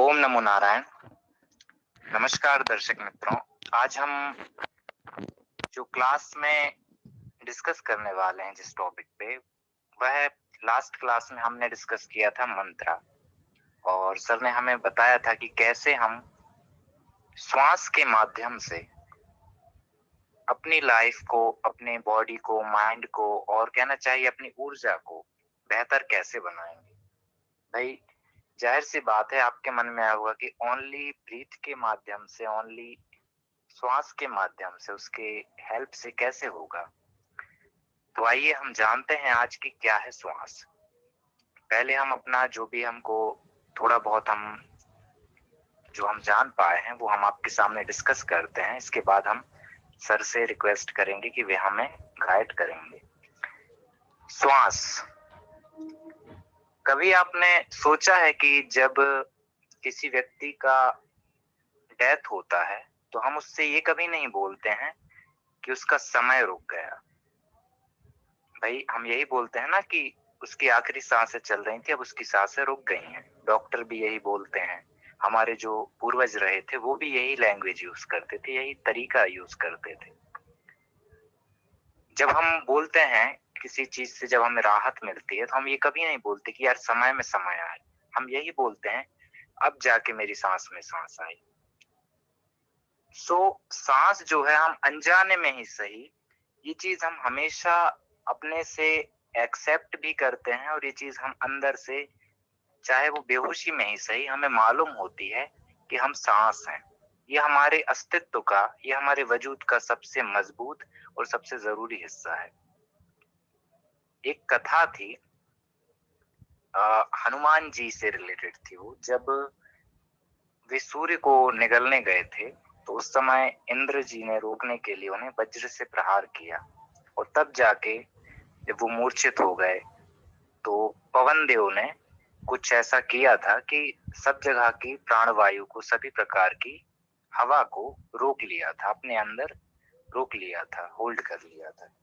ओम नमो नारायण। नमस्कार दर्शक मित्रों। आज हम जो क्लास में डिस्कस करने वाले हैं जिस टॉपिक पे, वह लास्ट क्लास में हमने डिस्कस किया था मंत्रा, और सर ने हमें बताया था कि कैसे हम श्वास के माध्यम से अपनी लाइफ को, अपने बॉडी को, माइंड को, और कहना चाहिए अपनी ऊर्जा को बेहतर कैसे बनाएंगे। भाई जाहिर सी बात है, आपके मन में आया होगा कि ओनली ब्रीथ के माध्यम से, ओनली श्वास के माध्यम से, उसके हेल्प से कैसे होगा। तो आइए हम जानते हैं आज की क्या है श्वास। पहले हम अपना जो भी हमको थोड़ा बहुत जो हम जान पाए हैं वो हम आपके सामने डिस्कस करते हैं। इसके बाद हम सर से रिक्वेस्ट करेंगे कि वे हमें गाइड करेंगे। श्वास, कभी आपने सोचा है कि जब किसी व्यक्ति का डेथ होता है तो हम उससे ये कभी नहीं बोलते हैं कि उसका समय रुक गया। भाई हम यही बोलते हैं ना कि उसकी आखिरी सांसें चल रही थी, अब उसकी सांसें रुक गई हैं। डॉक्टर भी यही बोलते हैं, हमारे जो पूर्वज रहे थे वो भी यही लैंग्वेज यूज करते थे, यही तरीका यूज करते थे। जब हम बोलते हैं किसी चीज से, जब हमें राहत मिलती है, तो हम ये कभी नहीं बोलते कि यार समय में समय आए। हम यही बोलते हैं अब जाके मेरी सांस में सांस आई। सांस जो है, हम अनजाने में ही सही, ये चीज हम हमेशा अपने से एक्सेप्ट भी करते हैं, और ये चीज हम अंदर से, चाहे वो बेहोशी में ही सही, हमें मालूम होती है कि हम सांस हैं। ये हमारे अस्तित्व का, ये हमारे वजूद का सबसे मजबूत और सबसे जरूरी हिस्सा है। एक कथा थी, हनुमान जी से रिलेटेड थी वो। जब वे सूर्य को निगलने गए थे तो उस समय इंद्र जी ने रोकने के लिए उन्हें वज्र से प्रहार किया, और तब जाके जब वो मूर्छित हो गए तो पवन देव ने कुछ ऐसा किया था कि सब जगह की प्राणवायु को, सभी प्रकार की हवा को रोक लिया था, अपने अंदर रोक लिया था, होल्ड कर लिया था।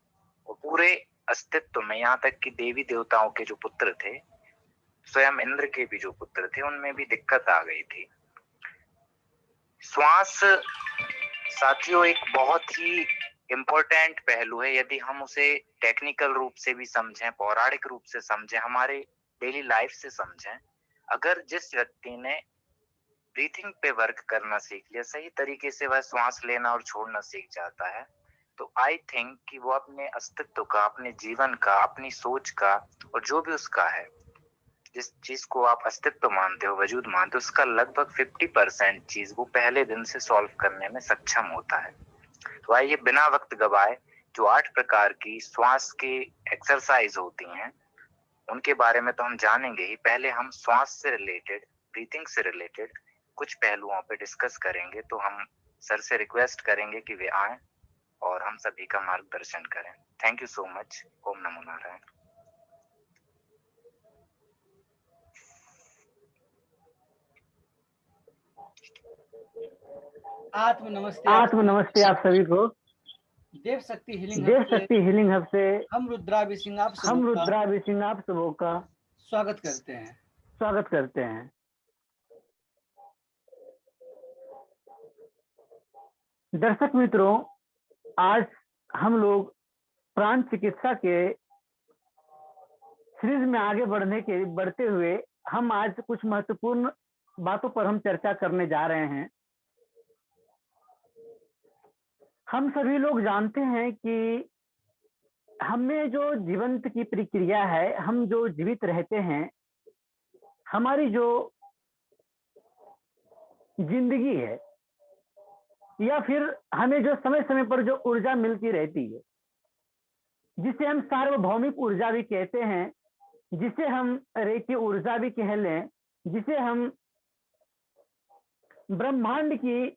और पूरे अस्तित्व में, यहाँ तक कि देवी देवताओं के जो पुत्र थे, स्वयं इंद्र के भी जो पुत्र थे, उनमें भी दिक्कत आ गई थी। श्वास साथियों एक बहुत ही इम्पोर्टेंट पहलू है। यदि हम उसे टेक्निकल रूप से भी समझें, पौराणिक रूप से समझें, हमारे डेली लाइफ से समझें, अगर जिस व्यक्ति ने ब्रीथिंग पे वर्क करना सीख लिया, सही तरीके से वह श्वास लेना और छोड़ना सीख जाता है, तो आई थिंक कि वो अपने अस्तित्व का, अपने जीवन का, अपनी सोच का, और जो भी उसका है, जिस चीज को आप अस्तित्व मानते हो, वजूद मानते हो, उसका लगभग 50% चीज वो पहले दिन से सॉल्व करने में सक्षम होता है। तो आइए बिना वक्त गवाए, जो 8 प्रकार की श्वास की एक्सरसाइज होती हैं उनके बारे में तो हम जानेंगे ही। पहले हम श्वास से रिलेटेड, ब्रीथिंग से रिलेटेड कुछ पहलुओं पे डिस्कस करेंगे। तो हम सर से रिक्वेस्ट करेंगे कि वे आए और हम सभी का मार्गदर्शन करें। Thank you so much. ओम नमो नारायण। आत्म नमस्ते आप सभी को। देव शक्ति हीलिंग हब से हम रुद्राभि सिंह आप सबों का स्वागत करते हैं। दर्शक मित्रों, आज हम लोग प्राण चिकित्सा के सीरीज में आगे बढ़ते हुए हम आज कुछ महत्वपूर्ण बातों पर हम चर्चा करने जा रहे हैं। हम सभी लोग जानते हैं कि हमें जो जीवंत की प्रक्रिया है, हम जो जीवित रहते हैं, हमारी जो जिंदगी है, या फिर हमें जो समय समय पर जो ऊर्जा मिलती रहती है, जिसे हम सार्वभौमिक ऊर्जा भी कहते हैं, जिसे हम रेखीय ऊर्जा भी कह लें, जिसे हम ब्रह्मांड की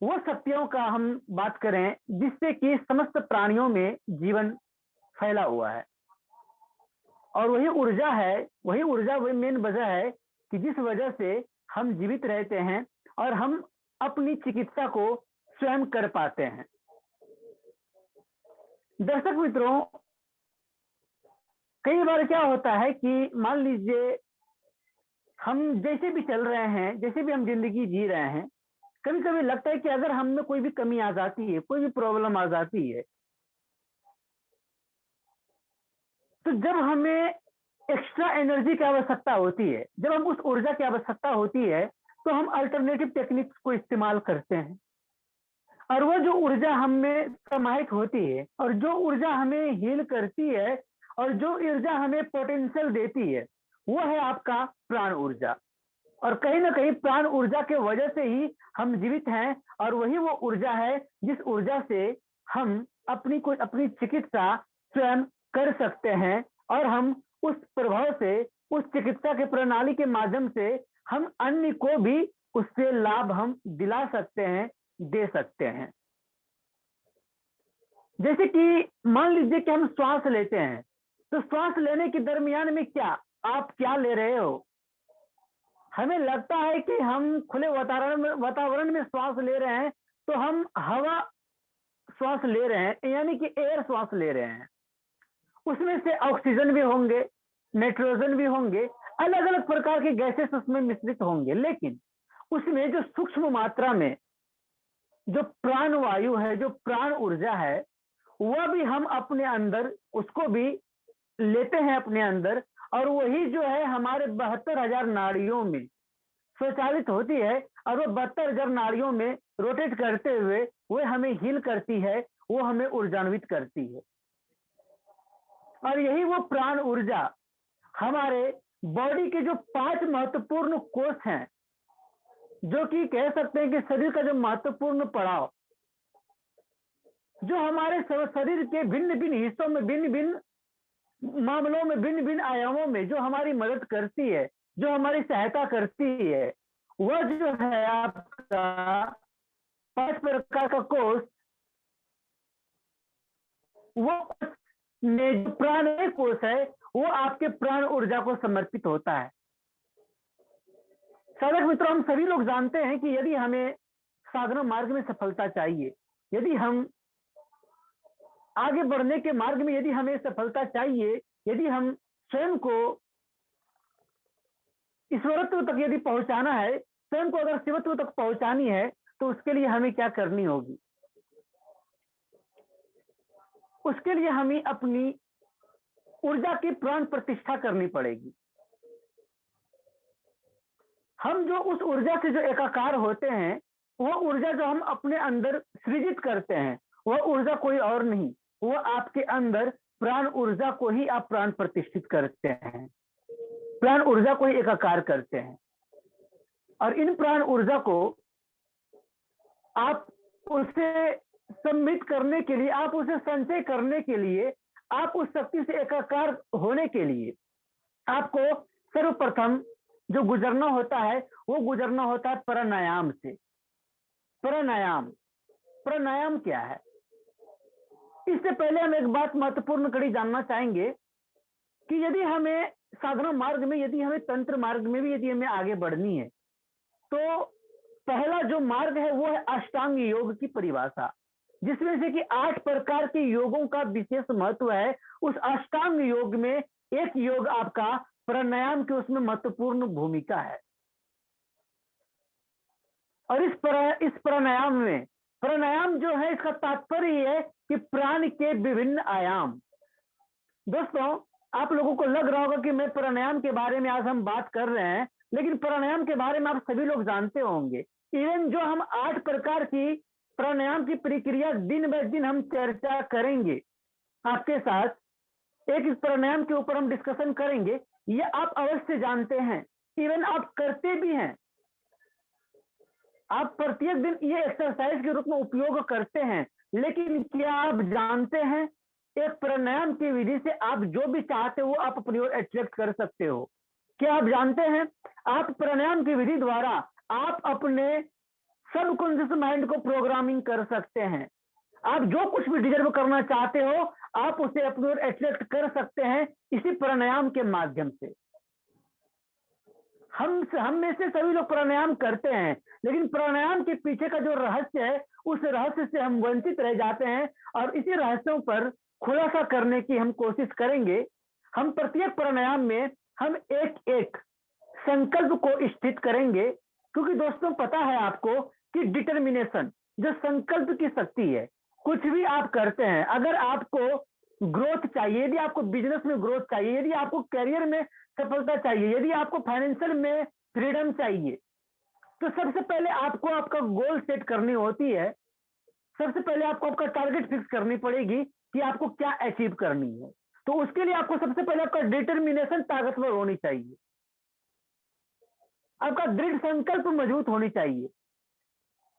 वो शक्तियों का हम बात करें जिससे कि समस्त प्राणियों में जीवन फैला हुआ है। और वही ऊर्जा वही मेन वजह है कि जिस वजह से हम जीवित रहते हैं और हम अपनी चिकित्सा को स्वयं कर पाते हैं। दर्शक मित्रों, कई बार क्या होता है कि मान लीजिए हम जैसे भी चल रहे हैं, जैसे भी हम जिंदगी जी रहे हैं, कभी कभी लगता है कि अगर हम में कोई भी कमी आ जाती है, कोई भी प्रॉब्लम आ जाती है, तो जब हमें एक्स्ट्रा एनर्जी की आवश्यकता होती है, जब हम उस ऊर्जा की आवश्यकता होती है, तो हम अल्टरनेटिव टेक्निक्स को इस्तेमाल करते हैं। और वो जो ऊर्जा हम में समाहित होती है, और जो ऊर्जा हमें हील करती है, और जो ऊर्जा हमें पोटेंशियल देती है, वो है आपका प्राण ऊर्जा। और कहीं ना कहीं प्राण ऊर्जा के वजह से ही हम जीवित हैं, और वही वो ऊर्जा है जिस ऊर्जा से हम अपनी चिकित्सा स्वयं कर सकते हैं, और हम उस प्रभाव से, उस चिकित्सा के प्रणाली के माध्यम से हम अन्य को भी उससे लाभ हम दिला सकते हैं, दे सकते हैं। जैसे कि मान लीजिए कि हम श्वास लेते हैं, तो श्वास लेने के दरमियान में आप क्या ले रहे हो? हमें लगता है कि हम खुले वातावरण में श्वास ले रहे हैं, तो हम हवा श्वास ले रहे हैं, यानी कि एयर श्वास ले रहे हैं। उसमें से ऑक्सीजन भी होंगे, नाइट्रोजन भी होंगे, अलग अलग प्रकार के गैसेस उसमें मिश्रित होंगे, लेकिन उसमें जो सूक्ष्म मात्रा में जो प्राण वायु है, जो प्राण ऊर्जा है, वह भी हम अपने अंदर उसको भी लेते हैं अपने अंदर, और वही जो है हमारे 72,000 नाड़ियों में स्वचालित होती है, और वो 72,000 नाड़ियों में रोटेट करते हुए वो हमें हील करती है, वो हमें ऊर्जान्वित करती है। और यही वो प्राण ऊर्जा हमारे बॉडी के जो 5 महत्वपूर्ण कोष हैं, जो कि कह सकते हैं कि शरीर का जो महत्वपूर्ण पड़ाव, जो हमारे शरीर के भिन्न भिन्न हिस्सों में, भिन्न भिन्न मामलों में, भिन्न भिन्न आयामों में जो हमारी मदद करती है, जो हमारी सहायता करती है, वह जो है आपका 5 प्रकार का कोष, वो जो प्राण कोष है, वो आपके प्राण ऊर्जा को समर्पित होता है। साधक मित्रों, हम सभी लोग जानते हैं कि यदि हमें साधना मार्ग में सफलता चाहिए, यदि हम आगे बढ़ने के मार्ग में यदि हमें सफलता चाहिए, यदि हम स्वयं को ईश्वरत्व तक यदि पहुंचाना है, स्वयं को अगर शिवत्व तक पहुंचानी है, तो उसके लिए हमें क्या करनी होगी? उसके लिए हमें अपनी ऊर्जा की प्राण प्रतिष्ठा करनी पड़ेगी। हम जो उस ऊर्जा से जो एकाकार होते हैं, वह ऊर्जा जो हम अपने अंदर सृजित करते हैं, वह ऊर्जा कोई और नहीं, वह आपके अंदर प्राण ऊर्जा को ही आप प्राण प्रतिष्ठित करते हैं, प्राण ऊर्जा को ही एकाकार करते हैं। और इन प्राण ऊर्जा को आप उसे सम्मिलित करने के लिए, आप उसे संचय करने के लिए, आप उस शक्ति से एकाकार होने के लिए आपको सर्वप्रथम जो गुजरना होता है, वो गुजरना होता है प्राणायाम से। प्राणायाम, प्राणायाम क्या है? इससे पहले हम एक बात महत्वपूर्ण कड़ी जानना चाहेंगे कि यदि हमें साधना मार्ग में, यदि हमें तंत्र मार्ग में भी यदि हमें आगे बढ़नी है, तो पहला जो मार्ग है वो है अष्टांग योग की परिभाषा, जिसमें से कि 8 प्रकार के योगों का विशेष महत्व है। उस अष्टांग योग में एक योग आपका प्राणायाम की उसमें महत्वपूर्ण भूमिका है। और इस प्राणायाम में, प्राणायाम जो है इसका तात्पर्य है कि प्राण के विभिन्न आयाम। दोस्तों, आप लोगों को लग रहा होगा कि मैं प्राणायाम के बारे में आज हम बात कर रहे हैं, लेकिन प्राणायाम के बारे में आप सभी लोग जानते होंगे। इवन जो हम 8 प्रकार की प्राणायाम की प्रक्रिया दिन ब दिन हम चर्चा करेंगे आपके साथ, एक इस प्राणायाम के ऊपर हम डिस्कशन करेंगे, ये आप अवश्य जानते हैं, इवन आप करते भी हैं। आप प्रत्येक दिन ये एक्सरसाइज के रूप में उपयोग करते हैं, लेकिन क्या आप जानते हैं एक प्राणायाम की विधि से आप जो भी चाहते हो आप अपनी ओर अट्रैक्ट कर सकते हो? क्या आप जानते हैं आप प्राणायाम की विधि द्वारा आप अपने सबकॉन्शियस माइंड को प्रोग्रामिंग कर सकते हैं। आप जो कुछ भी डिजर्व करना चाहते हो आप उसे अपनी ओर अट्रैक्ट कर सकते हैं इसी प्राणायाम के माध्यम से। हम में से सभी लोग प्राणायाम करते हैं, लेकिन प्राणायाम के पीछे का जो रहस्य है उस रहस्य से हम वंचित रह जाते हैं, और इसी रहस्यों पर खुलासा करने की हम कोशिश करेंगे। हम प्रत्येक प्राणायाम में हम एक एक संकल्प को स्थित करेंगे, क्योंकि दोस्तों पता है आपको कि डिटर्मिनेशन, जो संकल्प की शक्ति है, कुछ भी आप करते हैं, अगर आपको ग्रोथ चाहिए, यदि आपको बिजनेस में ग्रोथ चाहिए, यदि आपको करियर में सफलता चाहिए, यदि आपको फाइनेंशियल में फ्रीडम चाहिए, तो सबसे पहले आपको आपका गोल सेट करनी होती है। सबसे पहले आपको आपका टारगेट फिक्स करनी पड़ेगी कि आपको क्या अचीव करनी है। तो उसके लिए आपको सबसे पहले आपका डिटर्मिनेशन ताकतवर होनी चाहिए, आपका दृढ़ संकल्प मजबूत होनी चाहिए।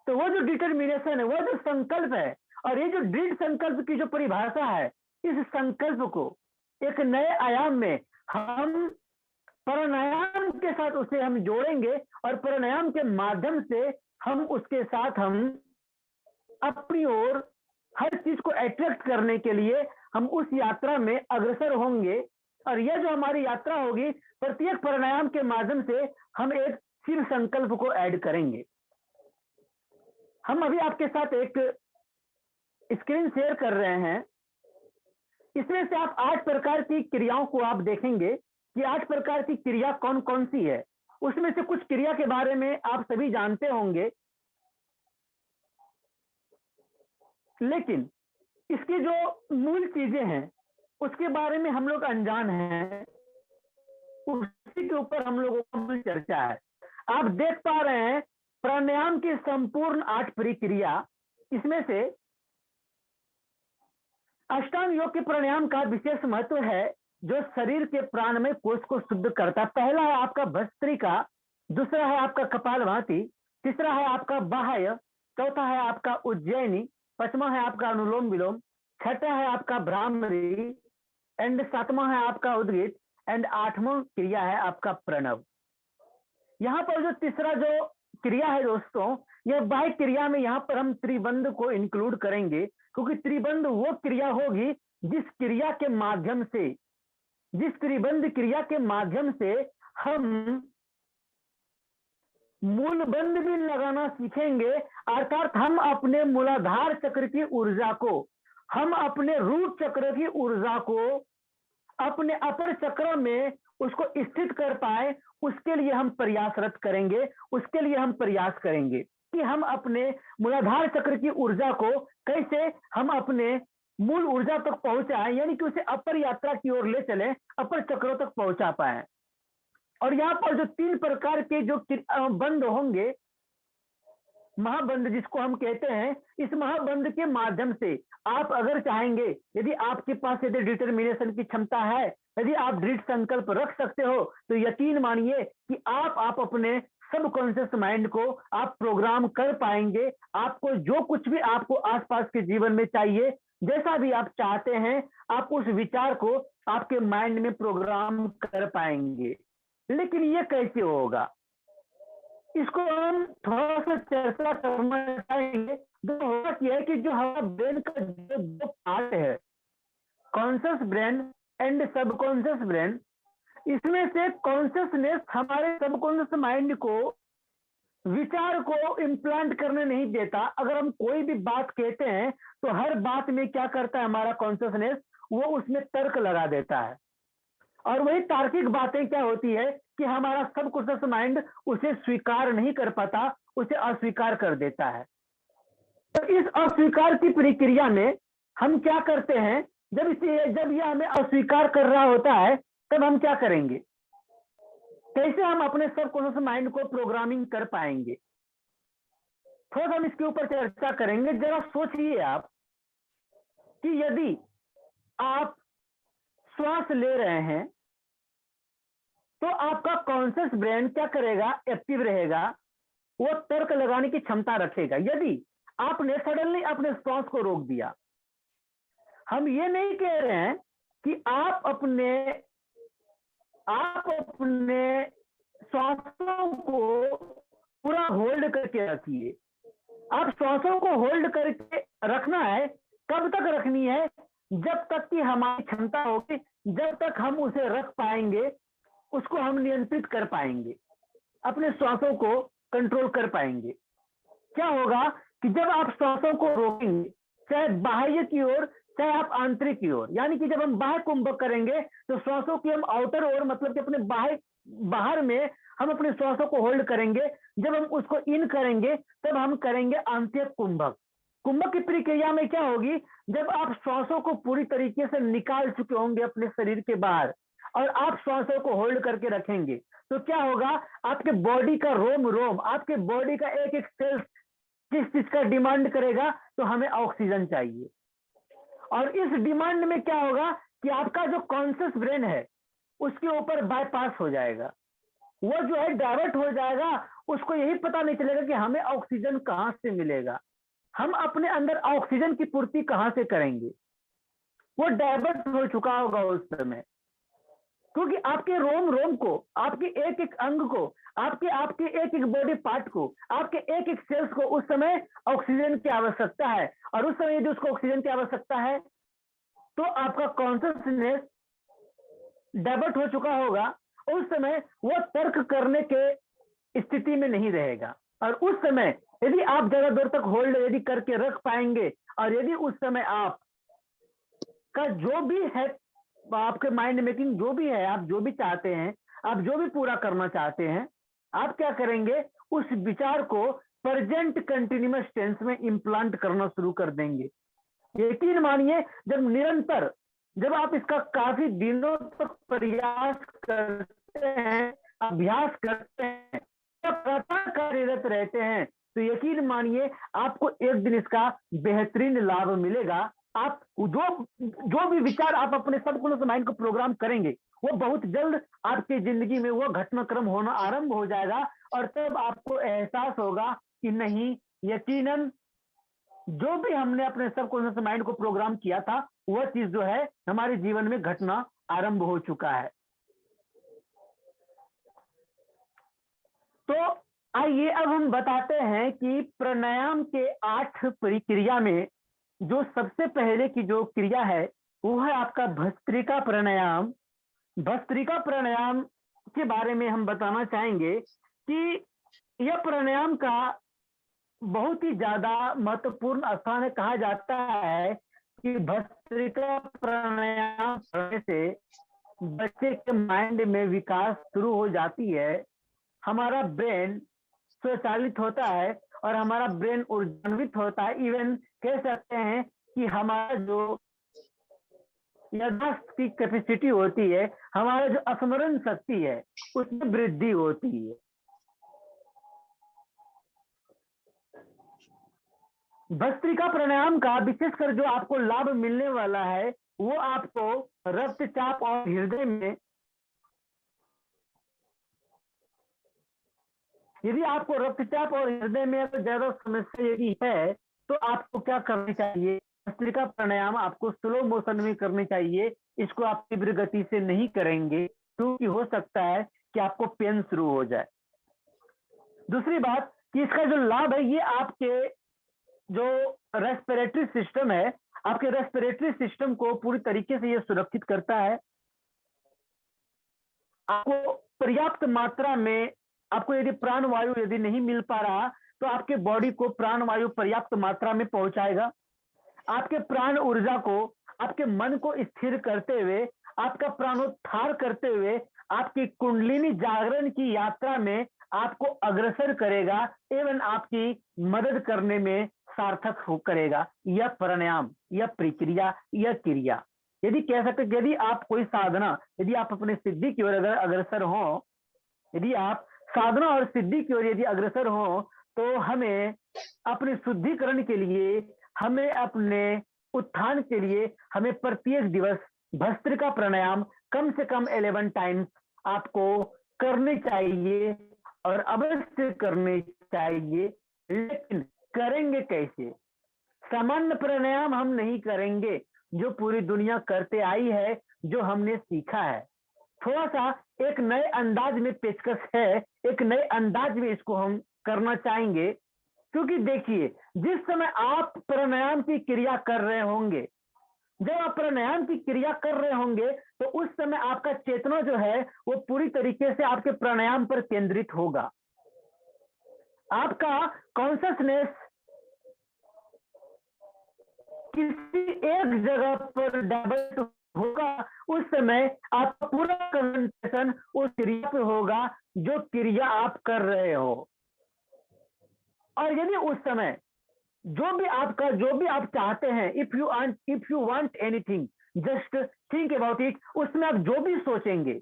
तो वो जो डिटर्मिनेशन है, वो जो संकल्प है, और ये जो दृढ़ संकल्प की जो परिभाषा है, इस संकल्प को एक नए आयाम में हम प्राणायाम के साथ उसे हम जोड़ेंगे, और प्राणायाम के माध्यम से हम उसके साथ हम अपनी ओर हर चीज को अट्रैक्ट करने के लिए हम उस यात्रा में अग्रसर होंगे। और यह जो हमारी यात्रा होगी, प्रत्येक प्राणायाम के माध्यम से हम एक शिव संकल्प को ऐड करेंगे। हम अभी आपके साथ एक स्क्रीन शेयर कर रहे हैं, इसमें से आप 8 प्रकार की क्रियाओं को आप देखेंगे कि 8 प्रकार की क्रिया कौन कौन सी है। उसमें से कुछ क्रिया के बारे में आप सभी जानते होंगे, लेकिन इसकी जो मूल चीजें हैं उसके बारे में हम लोग अनजान हैं, उसी के ऊपर हम लोगों को मूल चर्चा है। आप देख पा रहे हैं प्राणायाम की संपूर्ण 8 प्रक्रिया, इसमें से अष्टांग योग के प्राणायाम का विशेष महत्व है, जो शरीर के प्राणमय कोश को शुद्ध करता है। पहला है आपका भस्त्रिका, दूसरा है आपका कपालभाति, तीसरा है आपका बाह्य, चौथा है आपका उज्जैनी, पांचवा है आपका अनुलोम विलोम, छठा है आपका भ्रामरी, एंड सातवां है आपका उद्गीत, एंड 8वां क्रिया है आपका प्रणव। यहाँ पर जो तीसरा जो क्रिया है दोस्तों, यह बाह्य क्रिया में यहाँ पर हम त्रिबंध को इंक्लूड करेंगे, क्योंकि त्रिबंध वो क्रिया होगी जिस क्रिया के माध्यम से, जिस त्रिबंध क्रिया के माध्यम से हम मूलबंध भी लगाना सीखेंगे। अर्थात हम अपने मूलाधार चक्र की ऊर्जा को, हम अपने रूट चक्र की ऊर्जा को अपने अपर चक्र में उसको स्थित कर पाए, उसके लिए हम प्रयासरत करेंगे, उसके लिए हम प्रयास करेंगे कि हम अपने मूलाधार चक्र की ऊर्जा को कैसे हम अपने मूल ऊर्जा तक पहुंचाएं, यानी कि उसे अपर यात्रा की ओर ले चले, अपर चक्रों तक पहुंचा पाए। और यहाँ पर जो 3 प्रकार के जो बंद होंगे, महाबंध जिसको हम कहते हैं, इस महाबंध के माध्यम से आप अगर चाहेंगे, यदि आपके पास यदि डिटर्मिनेशन की क्षमता है, यदि आप दृढ़ संकल्प रख सकते हो, तो यकीन मानिए कि आप अपने सबकॉन्शियस माइंड को आप प्रोग्राम कर पाएंगे। आपको जो कुछ भी आपको आसपास के जीवन में चाहिए, जैसा भी आप चाहते हैं, आप उस विचार को आपके माइंड में प्रोग्राम कर पाएंगे। लेकिन ये कैसे होगा, इसको हम थोड़ा सा चर्चा करना चाहेंगे। जो होगा क्या है कि जो हमारा ब्रेन का जो पार्ट है, conscious brain and subconscious brain, इसमें से कॉन्शियसनेस हमारे सबकॉन्शियस माइंड को विचार को इम्प्लांट करने नहीं देता। अगर हम कोई भी बात कहते हैं तो हर बात में क्या करता है हमारा कॉन्शियसनेस, वो उसमें तर्क लगा देता है, और वही तार्किक बातें क्या होती है कि हमारा सबकॉन्शियस माइंड उसे स्वीकार नहीं कर पाता, उसे अस्वीकार कर देता है। तो इस अस्वीकार की प्रक्रिया में हम क्या करते हैं, जब यह हमें अस्वीकार कर रहा होता है, तब हम क्या करेंगे, कैसे हम अपने सबकॉन्शियस माइंड को प्रोग्रामिंग कर पाएंगे, थोड़ा हम इसके ऊपर चर्चा करेंगे। जरा सोचिए आप कि यदि आप श्वास ले रहे हैं तो आपका कॉन्शियस ब्रेन क्या करेगा, एक्टिव रहेगा, वो तर्क लगाने की क्षमता रखेगा। यदि आपने सडनली अपने श्वास को रोक दिया, हम ये नहीं कह रहे हैं कि आप अपने श्वासों को पूरा होल्ड करके रखिए। आप श्वासों को होल्ड करके रखना है, कब तक रखनी है, जब तक कि हमारी क्षमता होगी, जब तक हम उसे रख पाएंगे, उसको हम नियंत्रित कर पाएंगे, अपने श्वासों को कंट्रोल कर पाएंगे। क्या होगा कि जब आप श्वासों को रोकेंगे, चाहे बाह्य की ओर चाहे आप आंतरिक की ओर, यानी कि जब हम बाह्य कुंभक करेंगे तो श्वासों की हम आउटर ओर, मतलब कि अपने बाहर में हम अपने श्वासों को होल्ड करेंगे। जब हम उसको इन करेंगे तब हम करेंगे आंतरिक कुंभक। कुंभक की प्रक्रिया में क्या होगी, जब आप श्वासों को पूरी तरीके से निकाल चुके होंगे अपने शरीर के बाहर और आप श्वासों को होल्ड करके रखेंगे, तो क्या होगा, आपके बॉडी का रोम रोम, आपके बॉडी का एक एक सेल किस चीज का डिमांड करेगा, तो हमें ऑक्सीजन चाहिए। और इस डिमांड में क्या होगा कि आपका जो कॉन्शियस ब्रेन है उसके ऊपर बाईपास हो जाएगा, वो जो है डाइवर्ट हो जाएगा। उसको यही पता नहीं चलेगा कि हमें ऑक्सीजन कहां से मिलेगा, हम अपने अंदर ऑक्सीजन की पूर्ति कहां से करेंगे। वो डाइवर्ट हो चुका होगा उस समय, क्योंकि आपके रोम रोम को, आपके एक एक अंग को, आपके एक एक बॉडी पार्ट को, आपके एक एक सेल्स को उस समय ऑक्सीजन की आवश्यकता है। और उस समय यदि उसको ऑक्सीजन की आवश्यकता है तो आपका कॉन्शियसनेस डाइवर्ट हो चुका होगा। उस समय वो तर्क करने के स्थिति में नहीं रहेगा। और उस समय यदि आप ज्यादा देर तक होल्ड यदि करके रख पाएंगे, और यदि उस समय आप का जो भी है, आपके माइंड मेकिंग जो भी है, आप जो भी चाहते हैं, आप जो भी पूरा करना चाहते हैं, आप क्या करेंगे, उस विचार को प्रेजेंट कंटिन्यूअस टेंस में इम्प्लांट करना शुरू कर देंगे। यकीन मानिए, जब निरंतर, जब आप इसका काफी दिनों तक प्रयास करते हैं, अभ्यास करते हैं, लगातार कार्यरत रहते हैं, तो यकीन मानिए आपको एक दिन इसका बेहतरीन लाभ मिलेगा। आप जो भी विचार आप अपने सबकॉन्शियस माइंड को प्रोग्राम करेंगे, वो बहुत जल्द आपकी जिंदगी में वो घटनाक्रम होना आरंभ हो जाएगा। और तब आपको एहसास होगा कि नहीं, यकीनन जो भी हमने अपने सबकॉन्शियस माइंड को प्रोग्राम किया था, वह चीज जो है हमारे जीवन में घटना आरंभ हो चुका है। तो आइए अब हम बताते हैं कि प्राणायाम के 8 प्रक्रिया में जो सबसे पहले की जो क्रिया है वो है आपका भस्त्रिका प्राणायाम। भस्त्रिका प्राणायाम के बारे में हम बताना चाहेंगे कि यह प्राणायाम का बहुत ही ज्यादा महत्वपूर्ण स्थान है। कहा जाता है कि भस्त्रिका प्राणायाम करने से बच्चे के माइंड में विकास शुरू हो जाती है, हमारा ब्रेन स्वचालित होता है और हमारा ब्रेन ऊर्जान्वित होता है। इवन कह सकते हैं कि हमारा जो याददाश्त की कैपेसिटी होती है, हमारा जो स्मरण शक्ति है, उसमें वृद्धि होती है। भस्त्रिका प्राणायाम का विशेषकर जो आपको लाभ मिलने वाला है वो आपको रक्तचाप और हृदय में, यदि आपको रक्तचाप और हृदय में ज्यादा समस्या यदि है तो आपको क्या करनी चाहिए, भस्त्रिका प्राणायाम आपको स्लो मोशन में करनी चाहिए। इसको आप तीव्र गति से नहीं करेंगे क्योंकि हो सकता है कि आपको पेन शुरू हो जाए। दूसरी बात कि इसका जो लाभ है, ये आपके जो रेस्पिरेटरी सिस्टम है, आपके रेस्पिरेटरी सिस्टम को पूरी तरीके से ये सुरक्षित करता है। आपको पर्याप्त मात्रा में, आपको यदि प्राण वायु यदि नहीं मिल पा रहा तो आपके बॉडी को प्राण वायु पर्याप्त मात्रा में पहुंचाएगा। आपके प्राण ऊर्जा को, आपके मन को स्थिर करते हुए, आपका प्राणोत्थान करते हुए आपकी कुंडलिनी जागरण की यात्रा में आपको अग्रसर करेगा एवं आपकी मदद करने में सार्थक करेगा। यह प्राणायाम, यह प्रक्रिया, यह क्रिया, यदि कह सकते, यदि आप कोई साधना, यदि आप अपने सिद्धि की ओर अगर अग्रसर हो, यदि आप साधना और सिद्धि की ओर यदि अग्रसर हो, तो हमें अपने शुद्धिकरण के लिए, हमें अपने उत्थान के लिए, हमें प्रत्येक दिवस भस्त्रिका प्राणायाम कम से कम 11 टाइम्स आपको करने चाहिए और अवश्य करने चाहिए। लेकिन करेंगे कैसे? सामान्य प्राणायाम हम नहीं करेंगे जो पूरी दुनिया करते आई है, जो हमने सीखा है। थोड़ा सा एक नए अंदाज में पेशकश है, एक नए अंदाज में इसको हम करना चाहेंगे। क्योंकि देखिए, जिस समय आप प्राणायाम की क्रिया कर रहे होंगे, जब आप प्राणायाम की क्रिया कर रहे होंगे तो उस समय आपका चेतना जो है वो पूरी तरीके से आपके प्राणायाम पर केंद्रित होगा। आपका कॉन्शियसनेस किसी एक जगह पर डाइवर्ट होगा, उस समय आपका पूरा कंसंट्रेशन उस क्रिया पे होगा जो क्रिया आप कर रहे हो। और यदि उस समय जो भी आप चाहते हैं, if you want anything, just think about it, उसमें आप जो भी सोचेंगे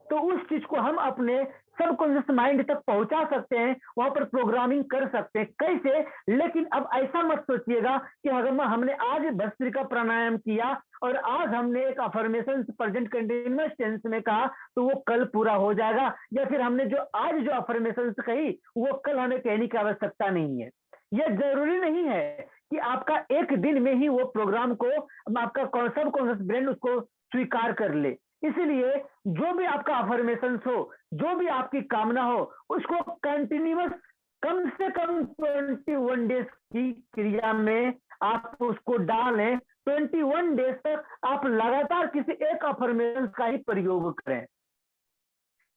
तो उस चीज को हम अपने सबकॉन्शियस माइंड तक पहुंचा सकते हैं, वहां पर प्रोग्रामिंग कर सकते हैं। कैसे? लेकिन अब ऐसा मत सोचिएगा कि अगर हमने आज भस्त्रिका प्राणायाम किया और आज हमने एक अफर्मेशन प्रेजेंट कंटिन्यूअस टेंस में कहा तो वो कल पूरा हो जाएगा, या फिर हमने जो आज जो अफर्मेशन कही वो कल हमें कहने की आवश्यकता नहीं है। यह जरूरी नहीं है कि आपका एक दिन में ही वो प्रोग्राम को आपका सबकॉन्शियस ब्रेन उसको स्वीकार कर ले। इसलिए जो भी आपका अफर्मेशन हो, जो भी आपकी कामना हो, उसको कंटिन्यूअस कम से कम 21 डेज की क्रिया में आप उसको डालें। 21 डेज तक आप लगातार किसी एक अफर्मेशन का ही प्रयोग करें।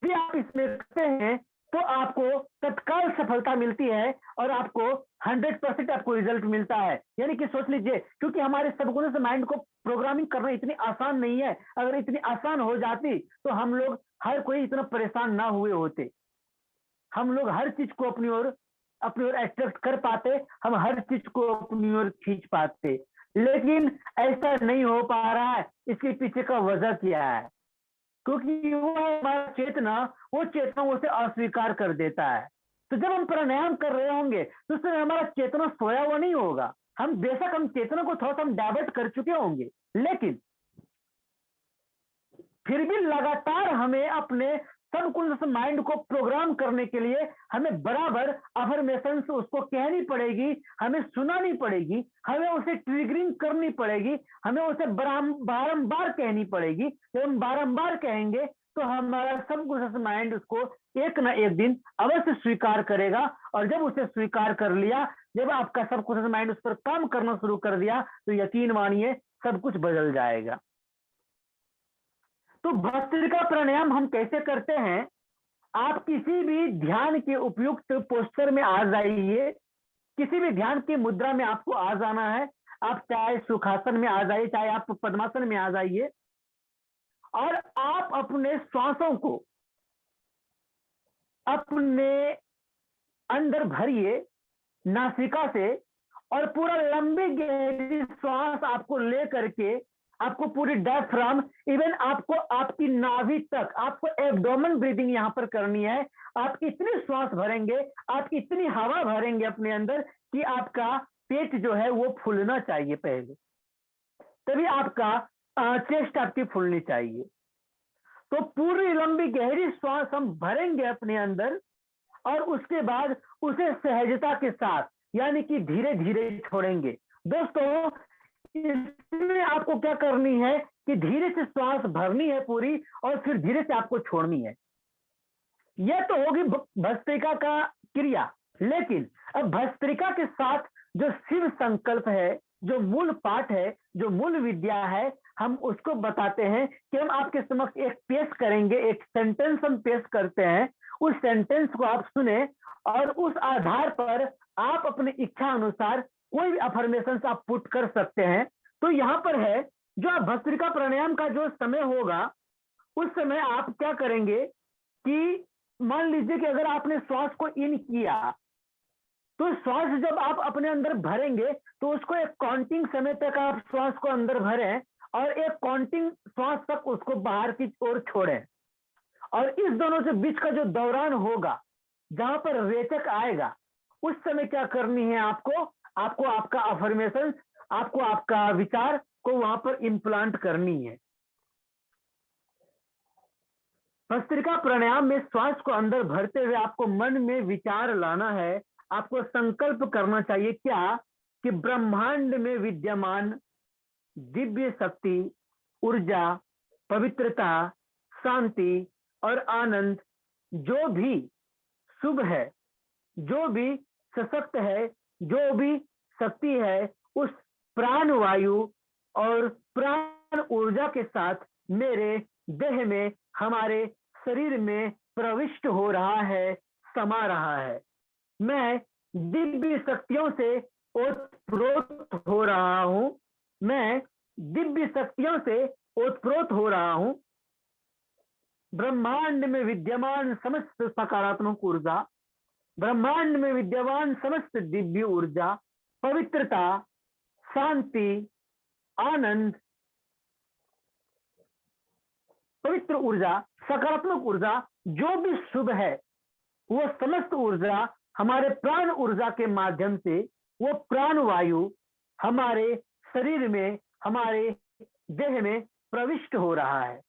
यदि आप इसमें करते हैं तो आपको तत्काल सफलता मिलती है और आपको 100% आपको रिजल्ट मिलता है। यानी कि सोच लीजिए, क्योंकि हमारे सबकॉन्शियस माइंड को प्रोग्रामिंग करना इतनी आसान नहीं है। अगर इतनी आसान हो जाती तो हम लोग हर कोई इतना परेशान ना हुए होते। हम लोग हर चीज को अपनी ओर अट्रैक्ट कर पाते, हम हर चीज को अपनी ओर खींच पाते, लेकिन ऐसा नहीं हो पा रहा है। इसके पीछे का वजह क्या है? क्योंकि वो हमारा चेतना, वो चेतना उसे अस्वीकार कर देता है। तो जब हम प्राणायाम कर रहे होंगे तो उस समय हमारा चेतना सोया हुआ नहीं होगा। हम बेशक हम चेतना को थोड़ा सा हम डाइवर्ट कर चुके होंगे, लेकिन फिर भी लगातार हमें अपने सबकॉन्शियस माइंड को प्रोग्राम करने के लिए हमें बराबर अफर्मेशंस उसको कहनी पड़ेगी, हमें सुनानी पड़ेगी, हमें उसे ट्रिगरिंग करनी पड़ेगी, हमें उसे बारंबार कहनी पड़ेगी। जब हम बारंबार कहेंगे तो हमारा सबकॉन्शियस माइंड उसको एक ना एक दिन अवश्य स्वीकार करेगा। और जब उसे स्वीकार कर लिया, जब आपका सबकॉन्शियस माइंड उस पर काम करना शुरू कर दिया, तो यकीन मानिए सब कुछ बदल जाएगा। तो भस्त्रिका प्राणायाम हम कैसे करते हैं? आप किसी भी ध्यान के उपयुक्त पोस्चर में आ जाइए, किसी भी ध्यान की मुद्रा में आपको आ जाना है। आप चाहे सुखासन में आ जाइए, चाहे आप पद्मासन में आ जाइए, और आप अपने श्वासों को अपने अंदर भरिए नासिका से, और पूरा लंबी गहरी श्वास आपको ले करके आपको पूरी डायफ्राम, इवन आपको आपकी नाभि तक, आपको एब्डोमेन ब्रीदिंग यहां पर करनी है। आप इतनी श्वास भरेंगे, आप इतनी हवा भरेंगे अपने अंदर कि आपका पेट जो है वो फूलना चाहिए पहले, तभी आपका चेस्ट आपकी फूलनी चाहिए। तो पूरी लंबी गहरी श्वास हम भरेंगे अपने अंदर, और उसके बाद उसे सहजता के साथ यानी कि धीरे धीरे छोड़ेंगे। दोस्तों, इसमें आपको क्या करनी है कि धीरे से श्वास भरनी है पूरी, और फिर धीरे से आपको छोड़नी है। यह तो होगी भस्त्रिका का क्रिया। लेकिन अब भस्त्रिका के साथ जो शिव संकल्प है, जो मूल पाठ है, जो मूल विद्या है, हम उसको बताते हैं कि हम आपके समक्ष एक पेश करेंगे, एक सेंटेंस हम पेश करते हैं। उस सेंटेंस को आप सुने और उस आधार पर आप अपनी इच्छा अनुसार कोई भी अफर्मेशन आप पुट कर सकते हैं। तो यहाँ पर है, जो आप भस्त्रिका प्राणायाम का जो समय होगा, उस समय आप क्या करेंगे कि मान लीजिए कि अगर आपने श्वास को इन किया, तो श्वास जब आप अपने अंदर भरेंगे तो उसको एक काउंटिंग समय तक आप श्वास को अंदर भरें, और एक काउंटिंग श्वास तक उसको बाहर की ओर छोड़ें। और इस दोनों से बीच का जो दौरान होगा, जहां पर रेचक आएगा, उस समय क्या करनी है आपको आपका अफर्मेशन, आपको आपका विचार को वहां पर इम्प्लांट करनी है। भस्त्रिका प्राणायाम में श्वास को अंदर भरते हुए आपको मन में विचार लाना है। आपको संकल्प करना चाहिए क्या कि ब्रह्मांड में विद्यमान दिव्य शक्ति, ऊर्जा, पवित्रता, शांति और आनंद जो भी शुभ है, जो भी सशक्त है, जो भी शक्ति है, उस प्राण वायु और प्राण ऊर्जा के साथ मेरे देह में, हमारे शरीर में प्रविष्ट हो रहा है, समा रहा है। मैं दिव्य शक्तियों से ओतप्रोत हो रहा हूं, मैं दिव्य शक्तियों से ओतप्रोत हो रहा हूं। ब्रह्मांड में विद्यमान समस्त सकारात्मक ऊर्जा, ब्रह्मांड में विद्यमान समस्त दिव्य ऊर्जा, पवित्रता, शांति, आनंद, पवित्र ऊर्जा, सकारात्मक ऊर्जा, जो भी शुभ है, वो समस्त ऊर्जा हमारे प्राण ऊर्जा के माध्यम से, वो प्राण वायु हमारे शरीर में, हमारे देह में प्रविष्ट हो रहा है।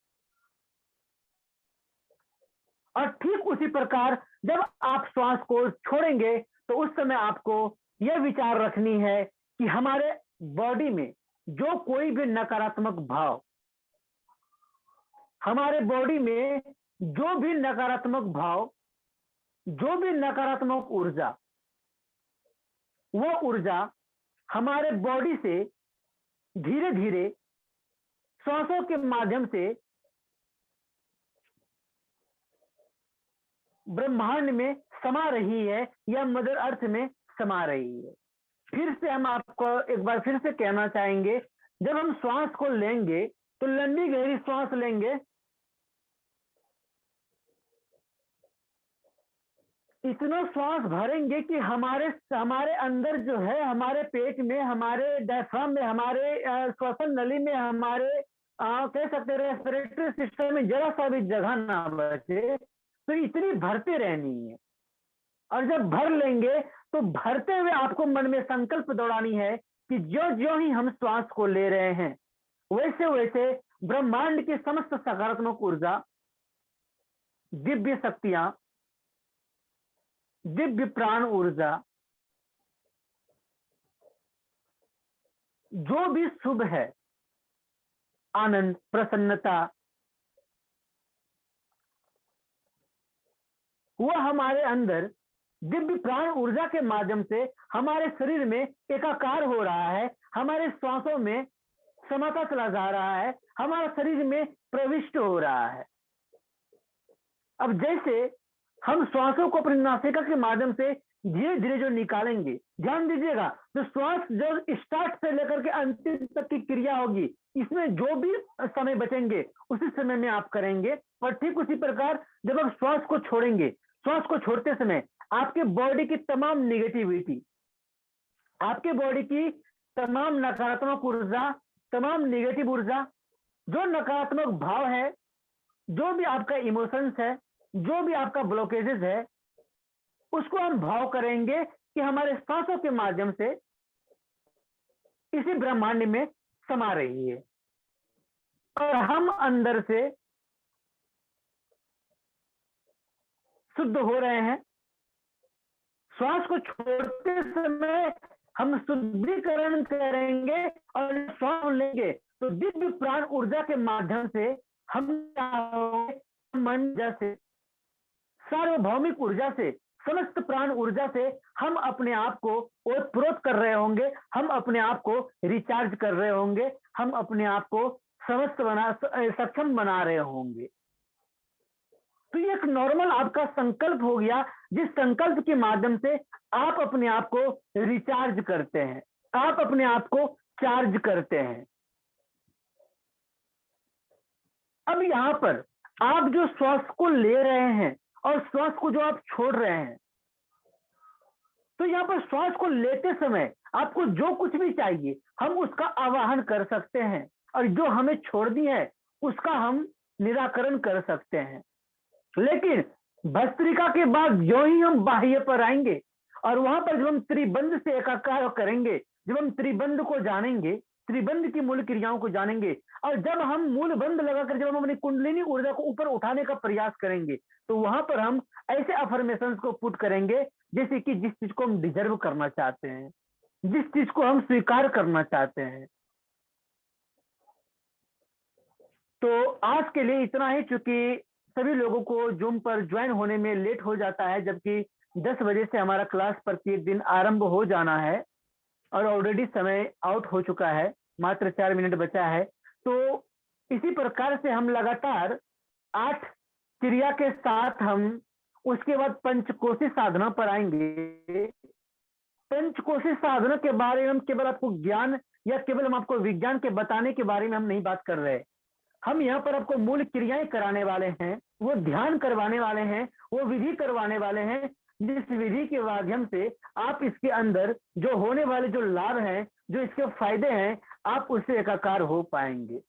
और ठीक उसी प्रकार जब आप श्वास को छोड़ेंगे तो उस समय आपको यह विचार रखनी है कि हमारे बॉडी में जो कोई भी नकारात्मक भाव, हमारे बॉडी में जो भी नकारात्मक भाव, जो भी नकारात्मक ऊर्जा, वो ऊर्जा हमारे बॉडी से धीरे धीरे श्वासों के माध्यम से ब्रह्मांड में समा रही है या मदर अर्थ में समा रही है। फिर से हम आपको एक बार फिर से कहना चाहेंगे, जब हम श्वास को लेंगे तो लंबी गहरी श्वास लेंगे, इतना श्वास भरेंगे कि हमारे अंदर जो है, हमारे पेट में, हमारे डायफ्राम में, हमारे श्वसन नली में, हमारे कह सकते रेस्पिरेटरी सिस्टम में जरा सा भी जगह ना बचे, तो इतनी भरते रहनी है। और जब भर लेंगे तो भरते हुए आपको मन में संकल्प दौड़ानी है कि जो जो ही हम श्वास को ले रहे हैं, वैसे वैसे ब्रह्मांड की समस्त सकारात्मक ऊर्जा, दिव्य शक्तियां, दिव्य प्राण ऊर्जा, जो भी शुभ है, आनंद, प्रसन्नता, वह हमारे अंदर दिव्य प्राण ऊर्जा के माध्यम से हमारे शरीर में एकाकार हो रहा है, हमारे श्वासों में समाता चला जा रहा है, हमारा शरीर में प्रविष्ट हो रहा है। अब जैसे हम श्वासों को अपनी नासिका के माध्यम से धीरे धीरे जो निकालेंगे, ध्यान दीजिएगा, जो श्वास जो स्टार्ट से लेकर के अंतिम तक की क्रिया होगी, इसमें जो भी समय बचेंगे उसी समय में आप करेंगे। और ठीक उसी प्रकार जब आप श्वास को छोड़ेंगे, श्वास को छोड़ते समय आपके बॉडी की तमाम निगेटिविटी, आपके बॉडी की तमाम नकारात्मक ऊर्जा, तमाम निगेटिव ऊर्जा, जो नकारात्मक भाव है, जो भी आपका इमोशंस है, जो भी आपका ब्लॉकेजेस है, उसको हम भाव करेंगे कि हमारे सांसों के माध्यम से इसी ब्रह्मांड में समा रही है। और हम अंदर से शुद्ध हो रहे हैं। श्वास को छोड़ते समय हम शुद्धिकरण करेंगे और श्वास लेंगे तो दिव्य प्राण ऊर्जा के माध्यम से हम मन जैसे सार्वभौमिक ऊर्जा से, समस्त प्राण ऊर्जा से हम अपने आप को ओतप्रोत कर रहे होंगे, हम अपने आप को रिचार्ज कर रहे होंगे, हम अपने आप को सक्षम बना रहे होंगे। तो ये एक नॉर्मल आपका संकल्प हो गया, जिस संकल्प के माध्यम से आप अपने आप को रिचार्ज करते हैं, आप अपने आप को चार्ज करते हैं। अब यहां पर आप जो श्वास को ले रहे हैं और श्वास को जो आप छोड़ रहे हैं, तो यहां पर श्वास को लेते समय आपको जो कुछ भी चाहिए हम उसका आवाहन कर सकते हैं, और जो हमें छोड़नी है उसका हम निराकरण कर सकते हैं। लेकिन भस्त्रिका के बाद जो ही हम बाह्य पर आएंगे और वहां पर जब हम त्रिबंध से एकाकार करेंगे, जब हम त्रिबंध को जानेंगे, त्रिबंध की मूल क्रियाओं को जानेंगे, और जब हम मूल बंध लगाकर जब हम अपनी कुंडलिनी ऊर्जा को ऊपर उठाने का प्रयास करेंगे, तो वहां पर हम ऐसे अफर्मेशंस को पुट करेंगे जैसे कि जिस चीज को हम डिजर्व करना चाहते हैं, जिस चीज को हम स्वीकार करना चाहते हैं। तो आज के लिए इतना ही, चूंकि सभी लोगों को जूम पर ज्वाइन होने में लेट हो जाता है, जबकि 10 बजे से हमारा क्लास प्रत्येक दिन आरंभ हो जाना है और ऑलरेडी समय आउट हो चुका है, मात्र 4 मिनट बचा है। तो इसी प्रकार से हम लगातार 8 क्रिया के साथ हम उसके बाद पंचकोशी साधना पर आएंगे। पंचकोशी साधना के बारे में हम केवल आपको ज्ञान या केवल हम आपको विज्ञान के बताने के बारे में हम नहीं बात कर रहे। हम यहाँ पर आपको मूल क्रियाएं कराने वाले हैं, वो ध्यान करवाने वाले हैं, वो विधि करवाने वाले हैं, जिस विधि के माध्यम से आप इसके अंदर जो होने वाले जो लाभ हैं, जो इसके फायदे हैं, आप उससे एकाकार हो पाएंगे।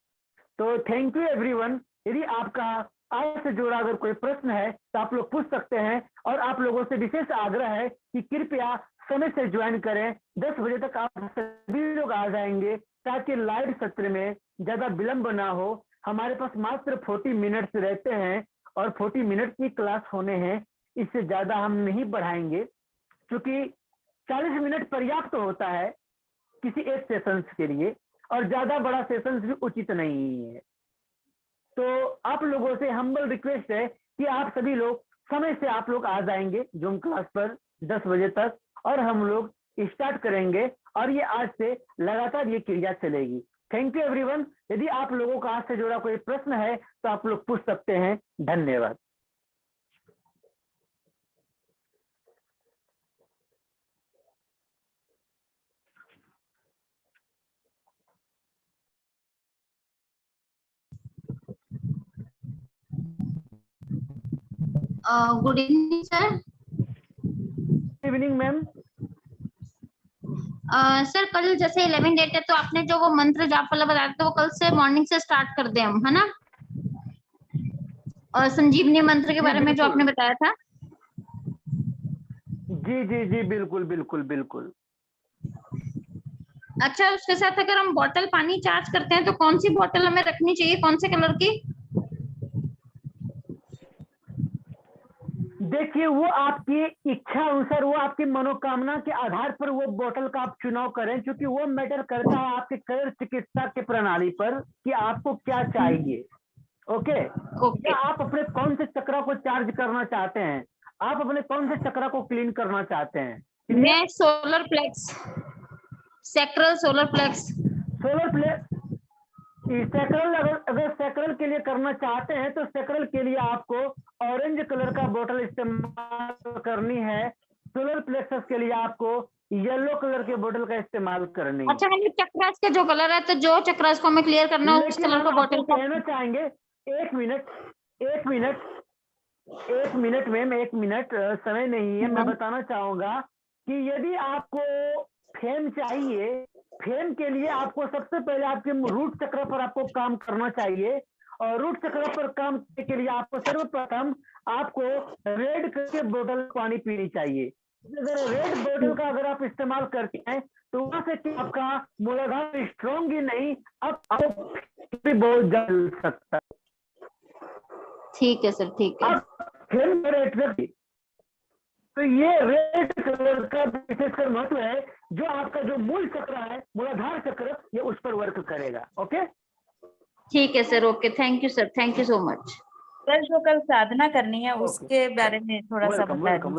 तो थैंक यू एवरीवन। यदि आपका आज से जुड़ा अगर कोई प्रश्न है तो आप लोग पूछ सकते हैं, और आप लोगों से विशेष आग्रह है कि कृपया समय से ज्वाइन करें। 10 बजे तक आप सभी लोग आ जाएंगे ताकि लाइव सत्र में ज्यादा विलंब ना हो। हमारे पास मात्र 40 मिनट्स रहते हैं और 40 मिनट की क्लास होने हैं, इससे ज्यादा हम नहीं बढ़ाएंगे, क्योंकि 40 मिनट पर्याप्त होता है किसी एक सेशन के लिए, और ज्यादा बड़ा सेशन भी उचित नहीं है। तो आप लोगों से हम्बल रिक्वेस्ट है कि आप सभी लोग समय से आप लोग आ जाएंगे जूम क्लास पर 10 बजे तक, और हम लोग स्टार्ट करेंगे, और ये आज से लगातार ये क्रिया चलेगी। Thank you everyone. यदि आप लोगों का आज से जुड़ा कोई प्रश्न है तो आप लोग पूछ सकते हैं। धन्यवाद। Good evening sir. Good evening ma'am. Sir कल जैसे 11 डेट है तो आपने जो वो मंत्र जाप वाला बताया था वो कल से मॉर्निंग से स्टार्ट कर दे हम, है ना? और संजीवनी मंत्र के बारे में जो आपने बताया था। जी जी जी बिल्कुल बिल्कुल बिल्कुल। अच्छा, उसके साथ अगर हम बॉटल पानी चार्ज करते हैं तो कौन सी बॉटल हमें रखनी चाहिए, कौन से कलर की? देखिए, वो आपकी इच्छा अनुसार, वो आपकी मनोकामना के आधार पर वो बोतल का आप चुनाव करें, क्योंकि वो मैटर करता है आपके कई चिकित्सा के प्रणाली पर कि आपको क्या चाहिए। ओके। या आप अपने कौन से चक्र को चार्ज करना चाहते हैं, आप अपने कौन से चक्र को क्लीन करना चाहते हैं? मैं solar plexus, sacral solar plexus. Solar plexus sacral, अगर सैक्रल के लिए करना चाहते हैं तो सैक्रल के लिए आपको ऑरेंज कलर का बोतल इस्तेमाल करनी है। सोलर प्लेक्सस के लिए आपको येलो कलर के बोतल का इस्तेमाल करनी है। अच्छा, हमें चक्रास के जो कलर है, तो जो चक्रास को हमें क्लियर करना है उस कलर का बोतल कहना चाहेंगे। एक मिनट मैम, एक मिनट समय नहीं है। मैं बताना चाहूंगा कि यदि आपको फेम चाहिए, फेम के लिए आपको सबसे पहले आपके रूट चक्र पर आपको काम करना चाहिए, और रूट चक्र पर काम करने के लिए आपको सर्वप्रथम आपको रेड के बोतल पानी पीनी चाहिए। अगर रेड बोतल का अगर आप इस्तेमाल करते हैं तो वहां से कि आपका मूलाधार स्ट्रॉन्ग ही नहीं, अब आपको भी बहुत जल सकता है। ठीक है सर, ठीक है। तो ये रेड कलर का विशेषकर महत्व है, जो आपका जो मूल चक्र है, मूलाधार चक्र, ये उस पर वर्क करेगा। ओके, ठीक है sir. Okay, thank you sir, thank you so much. Sir जो कल साधना करनी है उसके बारे में थोड़ा सा बता दीजिए।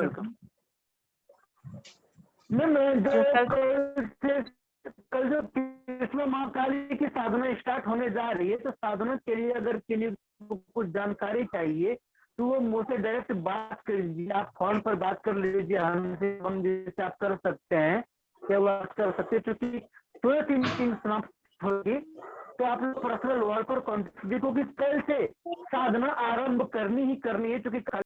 कल जो कृष्ण महाकाली की साधना स्टार्ट होने जा रही है, तो साधना के लिए अगर किसी को कुछ जानकारी चाहिए तो वो मुझसे डायरेक्ट बात कर लीजिए, आप फोन पर बात कर लीजिए हमसे, हम जैसे आप कर सकते हैं या बात कर सकते हैं, क्योंकि तुरंत ही मीटिंग समाप्त होगी। तो आप लोग पर्सनल वर्क पर कॉन्टेक्ट, देखो कि कल से साधना आरंभ करनी ही करनी है, क्योंकि